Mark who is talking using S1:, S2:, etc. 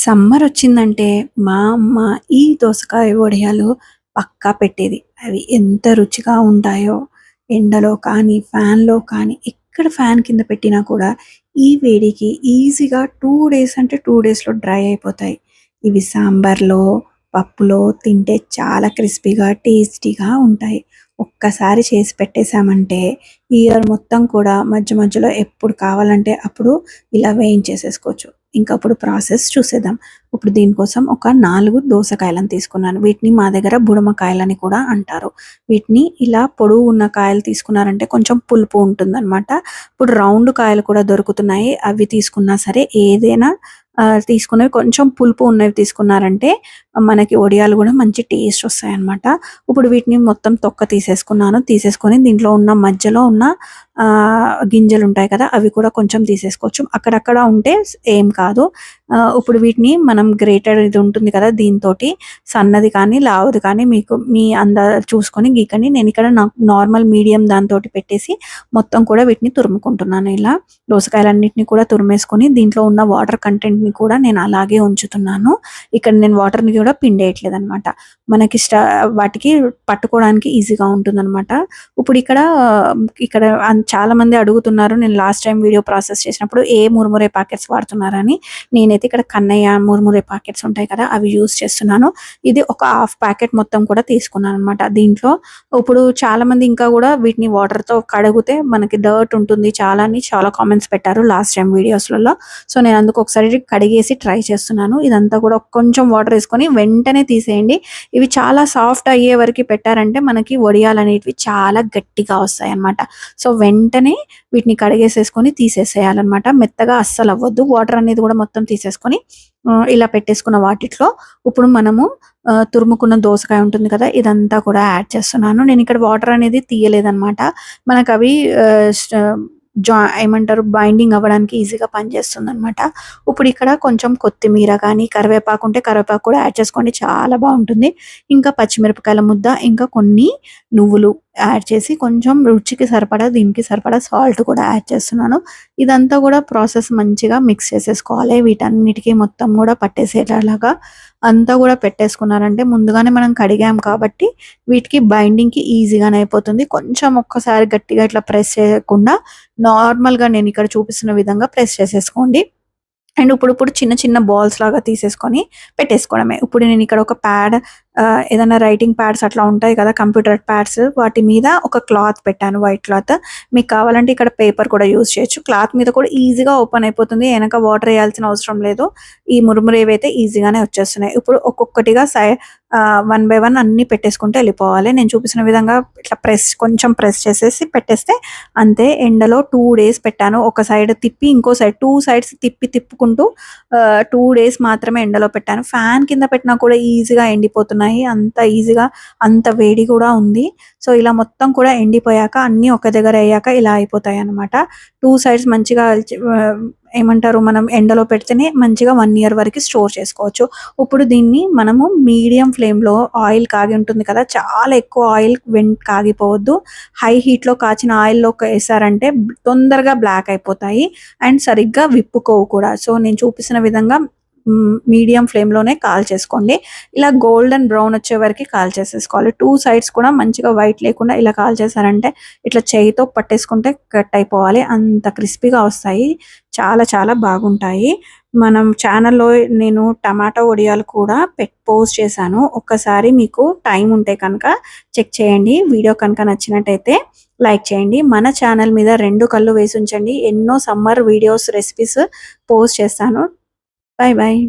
S1: Summer వచ్చిందంటే మా అమ్మ ఈ దోసకాయ వడియాలు పక్కా పెట్టేది. అవి ఎంత రుచిగా ఉంటాయో! ఎండలో కానీ, ఫ్యాన్‌లో కానీ, ఎక్కడ ఫ్యాన్ కింద పెట్టినా కూడా ఈ వేడికి ఈజీగా 2 డేస్ అంటే 2 డేస్‌లో డ్రై అయిపోతాయి. ఇవి సాంబార్‌లో, పప్పులో తింటే చాలా క్రిస్పీగా, టేస్టీగా ఉంటాయి. ఒక్కసారి చేసి పెట్టేసామంటే ఇయర్ మొత్తం కూడా మధ్య మధ్యలో ఎప్పుడు కావాలంటే అప్పుడు ఇలా వేయించేసేసుకోవచ్చు. ఇంకప్పుడు ప్రాసెస్ చూసేద్దాం. ఇప్పుడు దీనికోసం ఒక 4 దోసకాయలను తీసుకున్నాను. వీటిని మా దగ్గర బుడమకాయలని కూడా అంటారు. వీటిని ఇలా పొడువు ఉన్న కాయలు తీసుకున్నారంటే కొంచెం పులుపు ఉంటుందనమాట. ఇప్పుడు రౌండ్ కాయలు కూడా దొరుకుతున్నాయి. అవి తీసుకున్నా సరే ఏదైనా తీసుకున్నవి కొంచెం పులుపు ఉన్నవి తీసుకున్నారంటే మనకి వడియాలు గూడా మంచి టేస్ట్ వస్తాయన్నమాట. ఇప్పుడు వీటిని మొత్తం తొక్క తీసేసుకున్నాను. తీసేసుకొని దీంట్లో ఉన్న మధ్యలో ఉన్న గింజలుంటాయి కదా! అవి కూడా కొంచెం తీసేసుకోవచ్చు. అక్కడక్కడ ఉంటే ఏం కాదు. ఇప్పుడు వీటిని మనం గ్రేటర్ ఇది ఉంటుంది కదా! దీనితోటి సన్నది కానీ, లావుది కానీ మీకు మీ చూసుకొని గీకండి. నేనిక్కడ నార్మల్ మీడియం దాంతోటి పెట్టేసి మొత్తం కూడా వీటిని తురుముకుంటున్నాను ఇలా. దోసకాయలన్నిటిని కూడా తురిమేసుకొని దీంట్లో ఉన్న వాటర్ కంటెంట్‌ని కూడా నేను అలాగే ఉంచుతున్నాను. ఇక్కడ నేను వాటర్‌ని కూడా పిండేయట్లేదనమాట. మనకి వాటికి పట్టుకోవడానికి ఈజీగా ఉంటుందనమాట. ఇప్పుడు ఇక్కడ చాలామంది అడుగుతున్నారు. నేను లాస్ట్ టైమ్ వీడియో ప్రాసెస్ చేసినప్పుడు ఏ మురుమురే ప్యాకెట్స్ వాడుతున్నారని. నేనైతే ఇక్కడ కన్నయ్య మురుమురే ప్యాకెట్స్ ఉంటాయి కదా! అవి యూజ్ చేస్తున్నాను. ఇది ఒక హాఫ్ ప్యాకెట్ మొత్తం కూడా తీసుకున్నాననమాట. దీంట్లో ఇప్పుడు చాలామంది ఇంకా గూడా వీటిని వాటర్‌తో కడిగితే మనకి డర్ట్ ఉంటుంది చాలా అని చాలా కామెంట్స్ పెట్టారు లాస్ట్ టైమ్ వీడియోస్‌లలో. సో, నేను అందుకు ఒకసారి కడిగేసి ట్రై చేస్తున్నాను. ఇదంతా కూడా కొంచెం వాటర్ ఏసుకొని వెంటనే తీసేయండి. ఇవి చాలా సాఫ్ట్ అయ్యే వరకి పెట్టారంటే మనకి వడియాలనేటివి చాలా గట్టిగా వస్తాయన్నమాట. సో, వెంటనే వీటిని కడిగేసేసుకొని తీసేసేయాలన్నమాట. మెత్తగా అస్సలవ్వద్దు. వాటర్ అనేది కూడా మొత్తం తీసేసుకొని ఇలా పెట్టేసుకున్న వాటిట్లో ఇప్పుడు మనము తురుముకున్న దోసకాయ ఉంటుంది కదా! ఇదంతా కూడా యాడ్ చేస్తున్నాను. నేనిక్కడ వాటర్ అనేది తీయలేదన్నమాట. మనకవి ఆహ్, స్ ఏమంటారు బైండింగ్ అవ్వడానికి ఈజీగా పనిచేస్తుందనమాట. ఇక్కడ కొంచెం కొత్తిమీర కానీ, కరివేపాకు ఉంటే కరివేపాకు కూడా యాడ్ చేసుకోండి. చాలా బావుంటుంది. ఇంకా పచ్చిమిరపకాయల ముద్ద, ఇంకా కొన్ని నువ్వులు యాడ్ చేసి కొంచెం రుచికి సరిపడా, దీనికి సరిపడా సాల్ట్ కూడా యాడ్ చేస్తున్నాను. ఇదంతా కూడా ప్రాసెస్ మంచిగా మిక్స్ చేసేసుకోవాలి. వీటన్నిటికి మొత్తం కూడా పట్టేసేలాగా అంతా కూడా పెట్టేసుకున్నారంటే ముందుగానే మనం కడిగాం కాబట్టి వీటికి బైండింగ్‌కి ఈజీగానే అయిపోతుంది. కొంచెం ఒక్కసారి గట్టిగా ఇట్లా ప్రెస్ చేయకుండా నార్మల్‌గా నేనిక్కడ చూపిస్తున్న విధంగా ప్రెస్ చేసేసుకోండి. అండ్ ఇప్పుడు చిన్న చిన్న బాల్స్ లాగా తీసేసుకొని పెట్టేసుకోవడమే. ఇప్పుడు నేనిక్కడ ఒక ప్యాడ్ ఏదైనా రైటింగ్ ప్యాడ్స్ అట్లా ఉంటాయి కదా! కంప్యూటర్ ప్యాడ్స్ వాటి మీద ఒక క్లాత్ పెట్టాను వైట్ క్లాత్. మీకు కావాలంటే ఇక్కడ పేపర్ కూడా యూజ్ చేయొచ్చు. క్లాత్ మీద కూడా ఈజీగా ఓపెన్ అయిపోతుంది. ఎనక వాటర్ ఎయాల్సిన అవసరం లేదు. ఈ మురుమురేవైతే ఈజీగానే వచ్చేస్తున్నాయి. ఇప్పుడు ఒక్కొక్కటిగా వన్ బై వన్ అన్నీ పెట్టేసుకుంటూ ఎళ్ళిపోవాలి. నేను చూపిస్తున్న విధంగా ఇట్లా కొంచెం ప్రెస్ చేసేసి పెట్టేస్తే అంతే. ఎండలో 2 డేస్ పెట్టాను. ఒక సైడ్ తిప్పి ఇంకో సైడ్ 2 సైడ్స్ తిప్పుకుంటూ 2 డేస్ మాత్రమే ఎండలో పెట్టాను. ఫ్యాన్ కింద పెట్టినా కూడా ఈజీగా ఎండిపోతున్నాయి. అంత ఈజీగా అంత వేడి కూడా ఉంది. సో, ఇలా మొత్తం కూడా ఎండిపోయాక అన్నీ ఒక దగ్గర అయ్యాక ఇలా అయిపోతాయన్నమాట. 2 సైడ్స్ మంచిగా ఏమంటారు మనం ఎండలో పెడితేనే మంచిగా 1 ఇయర్ వరకు స్టోర్ చేసుకోవచ్చు. ఇప్పుడు దీన్ని మనము మీడియం ఫ్లేమ్‌లో ఆయిల్ కాగి ఉంటుంది కదా! చాలా ఎక్కువ ఆయిల్ కాగిపోవద్దు. హై హీట్‌లో కాచిన ఆయిల్‌లోకేసారంటే తొందరగా బ్లాక్ అయిపోతాయి. అండ్ సరిగ్గా విప్పుకోవు కూడా. సో, నేను చూపిస్తున్న విధంగా మీడియం ఫ్లేమ్‌లోనే కాల్చేసుకోండి. ఇలా గోల్డెన్ బ్రౌన్ వచ్చే వరకి కాల్చేసేసుకోవాలి. 2 సైడ్స్ కూడా మంచిగా వైట్ లేకుండా ఇలా కాల్చేసారంటే ఇట్లా చేయితో పట్టేసుకుంటే కట్ అయిపోవాలి. అంత క్రిస్పీగా వస్తాయి. చాలా చాలా బాగుంటాయి. మనం ఛానల్‌లో నేను టమాటా వడియాలు కూడా పోస్ట్ చేశాను. ఒక్కసారి మీకు టైం ఉంటే కనుక చెక్ చేయండి. వీడియో కనుక నచ్చినట్టయితే లైక్ చేయండి. మన ఛానల్ మీద 2 కళ్ళు వేసుంచండి. ఎన్నో సమ్మర్ వీడియోస్, రెసిపీస్ పోస్ట్ చేస్తాను. Bye bye.